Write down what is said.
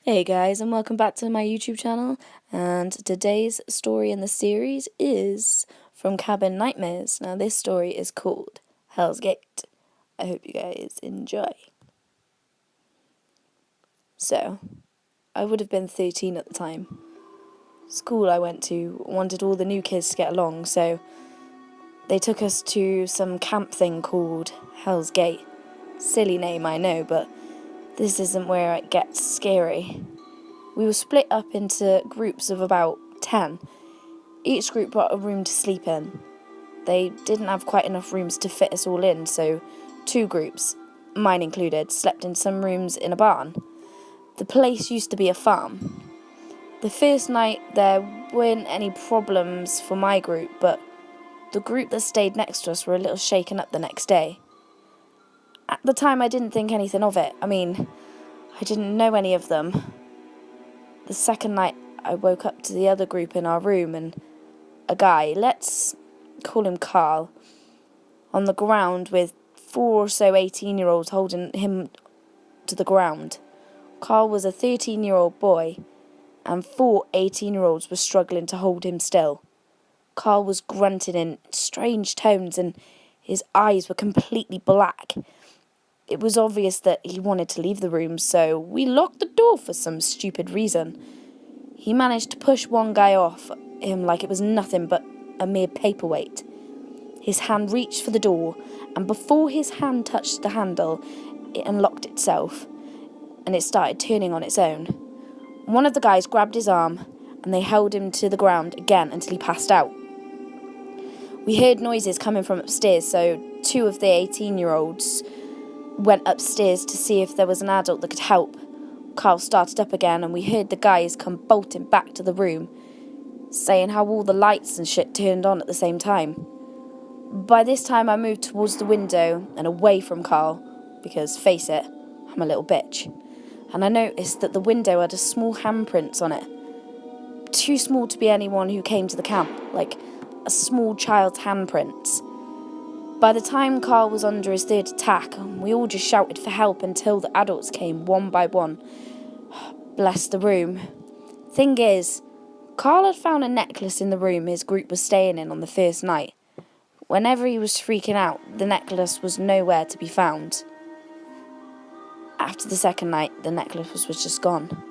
Hey guys, and welcome back to my YouTube channel, and today's story in the series is from Cabin Nightmares. Now this story is called Hell's Gate. I hope you guys enjoy. So, I would have been 13 at the time. School I went to wanted all the new kids to get along, so they took us to some camp thing called Hell's Gate. Silly name, I know, but this isn't where it gets scary. We were split up into groups of about 10. Each group brought a room to sleep in. They didn't have quite enough rooms to fit us all in, so 2 groups, mine included, slept in some rooms in a barn. The place used to be a farm. The first night there weren't any problems for my group, but the group that stayed next to us were a little shaken up the next day. At the time I didn't think anything of it. I didn't know any of them. The second night, I woke up to the other group in our room and a guy, let's call him Carl, on the ground with 4 or so 18-year-olds holding him to the ground. Carl was a 13-year-old boy and 4 18-year-olds were struggling to hold him still. Carl was grunting in strange tones and his eyes were completely black. It was obvious that he wanted to leave the room, so we locked the door for some stupid reason. He managed to push one guy off him like it was nothing but a mere paperweight. His hand reached for the door, and before his hand touched the handle, it unlocked itself, and it started turning on its own. One of the guys grabbed his arm, and they held him to the ground again until he passed out. We heard noises coming from upstairs, so 2 of the 18-year-olds went upstairs to see if there was an adult that could help. Carl started up again and we heard the guys come bolting back to the room, saying how all the lights and shit turned on at the same time. By this time I moved towards the window and away from Carl, because, face it, I'm a little bitch. And I noticed that the window had a small handprints on it. Too small to be anyone who came to the camp, like a small child's handprints. By the time Carl was under his 3rd attack, we all just shouted for help until the adults came one by one. Bless the room. Thing is, Carl had found a necklace in the room his group was staying in on the first night. Whenever he was freaking out, the necklace was nowhere to be found. After the second night, the necklace was just gone.